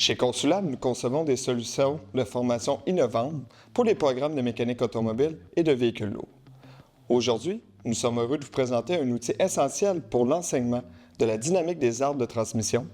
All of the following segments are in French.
Chez Consulab, nous concevons des solutions de formation innovantes pour les programmes de mécanique automobile et de véhicules lourds. Aujourd'hui, nous sommes heureux de vous présenter un outil essentiel pour l'enseignement de la dynamique des arbres de transmission,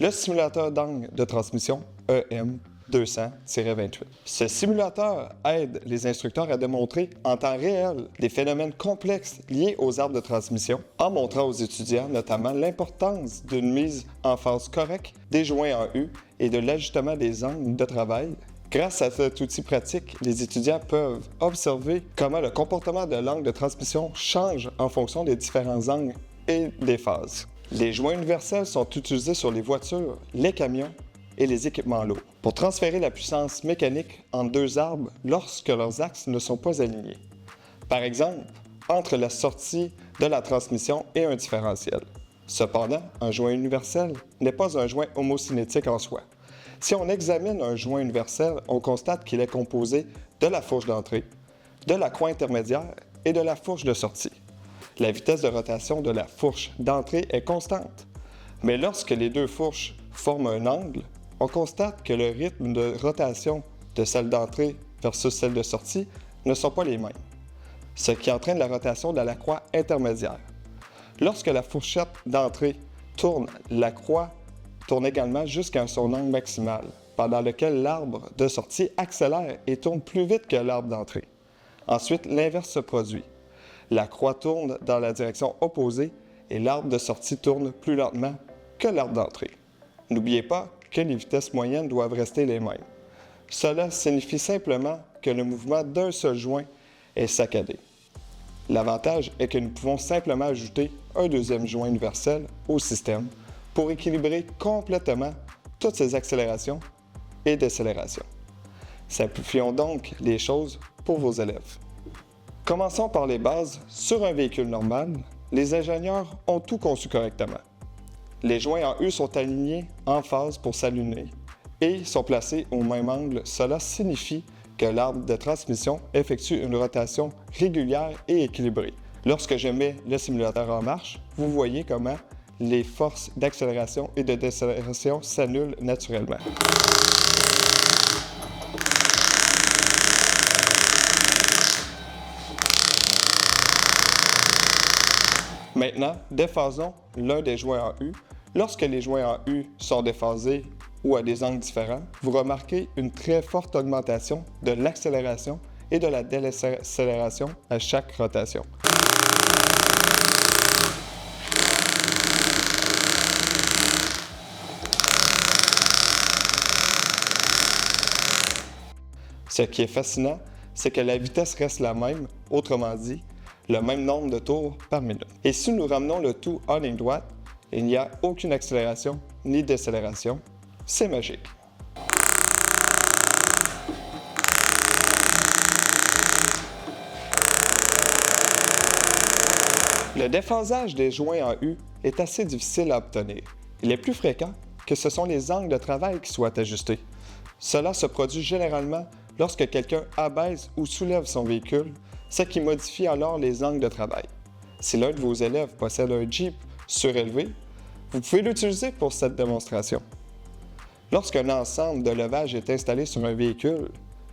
le simulateur d'angle de transmission EM200-28. Ce simulateur aide les instructeurs à démontrer en temps réel des phénomènes complexes liés aux arbres de transmission, en montrant aux étudiants notamment l'importance d'une mise en phase correcte des joints en U et de l'ajustement des angles de travail. Grâce à cet outil pratique, les étudiants peuvent observer comment le comportement de l'angle de transmission change en fonction des différents angles et des phases. Les joints universels sont utilisés sur les voitures, les camions et les équipements lourds pour transférer la puissance mécanique entre deux arbres lorsque leurs axes ne sont pas alignés. Par exemple, entre la sortie de la transmission et un différentiel. Cependant, un joint universel n'est pas un joint homocinétique en soi. Si on examine un joint universel, on constate qu'il est composé de la fourche d'entrée, de la croix intermédiaire et de la fourche de sortie. La vitesse de rotation de la fourche d'entrée est constante, mais lorsque les deux fourches forment un angle, on constate que le rythme de rotation de celle d'entrée versus celle de sortie ne sont pas les mêmes, ce qui entraîne la rotation de la croix intermédiaire. Lorsque la fourchette d'entrée tourne, la croix tourne également jusqu'à son angle maximal, pendant lequel l'arbre de sortie accélère et tourne plus vite que l'arbre d'entrée. Ensuite, l'inverse se produit. La croix tourne dans la direction opposée et l'arbre de sortie tourne plus lentement que l'arbre d'entrée. N'oubliez pas que les vitesses moyennes doivent rester les mêmes. Cela signifie simplement que le mouvement d'un seul joint est saccadé. L'avantage est que nous pouvons simplement ajouter un deuxième joint universel au système pour équilibrer complètement toutes ces accélérations et décélérations. Simplifions donc les choses pour vos élèves. Commençons par les bases. Sur un véhicule normal, les ingénieurs ont tout conçu correctement. Les joints en U sont alignés en phase pour s'aligner et sont placés au même angle. Cela signifie que l'arbre de transmission effectue une rotation régulière et équilibrée. Lorsque je mets le simulateur en marche, vous voyez comment les forces d'accélération et de décélération s'annulent naturellement. Maintenant, déphasons l'un des joints en U. Lorsque les joints en U sont déphasés ou à des angles différents, vous remarquez une très forte augmentation de l'accélération et de la décélération à chaque rotation. Ce qui est fascinant, c'est que la vitesse reste la même, autrement dit, le même nombre de tours par minute. Et si nous ramenons le tout en ligne droite, il n'y a aucune accélération ni décélération. C'est magique. Le déphasage des joints en U est assez difficile à obtenir. Il est plus fréquent que ce sont les angles de travail qui soient ajustés. Cela se produit généralement lorsque quelqu'un abaisse ou soulève son véhicule, ce qui modifie alors les angles de travail. Si l'un de vos élèves possède un Jeep surélevé, vous pouvez l'utiliser pour cette démonstration. Lorsqu'un ensemble de levage est installé sur un véhicule,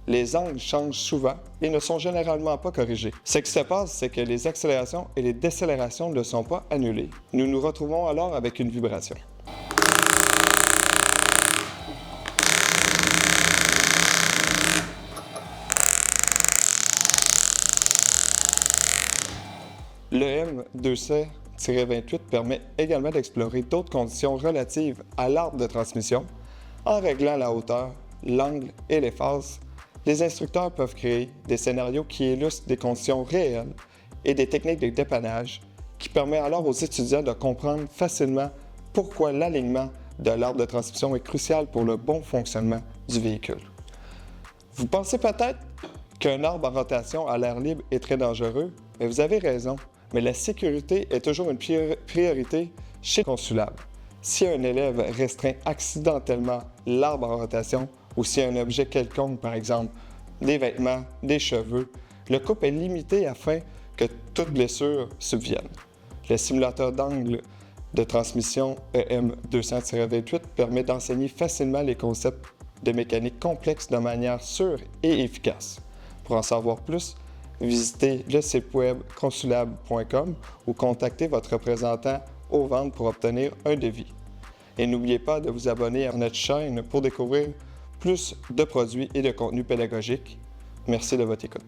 les angles changent souvent et ne sont généralement pas corrigés. Ce qui se passe, c'est que les accélérations et les décélérations ne sont pas annulées. Nous nous retrouvons alors avec une vibration. Le M200-28 permet également d'explorer d'autres conditions relatives à l'arbre de transmission. En réglant la hauteur, l'angle et les phases, les instructeurs peuvent créer des scénarios qui illustrent des conditions réelles et des techniques de dépannage qui permettent alors aux étudiants de comprendre facilement pourquoi l'alignement de l'arbre de transmission est crucial pour le bon fonctionnement du véhicule. Vous pensez peut-être qu'un arbre en rotation à l'air libre est très dangereux, mais vous avez raison. Mais la sécurité est toujours une priorité chez Consulab. Si un élève restreint accidentellement l'arbre en rotation ou si un objet quelconque, par exemple des vêtements, des cheveux, le couple est limité afin que toute blessure subvienne. Le simulateur d'angle de transmission EM200-28 permet d'enseigner facilement les concepts de mécanique complexes de manière sûre et efficace. Pour en savoir plus, visitez le site web consulable.com ou contactez votre représentant aux ventes pour obtenir un devis. Et n'oubliez pas de vous abonner à notre chaîne pour découvrir plus de produits et de contenus pédagogiques. Merci de votre écoute.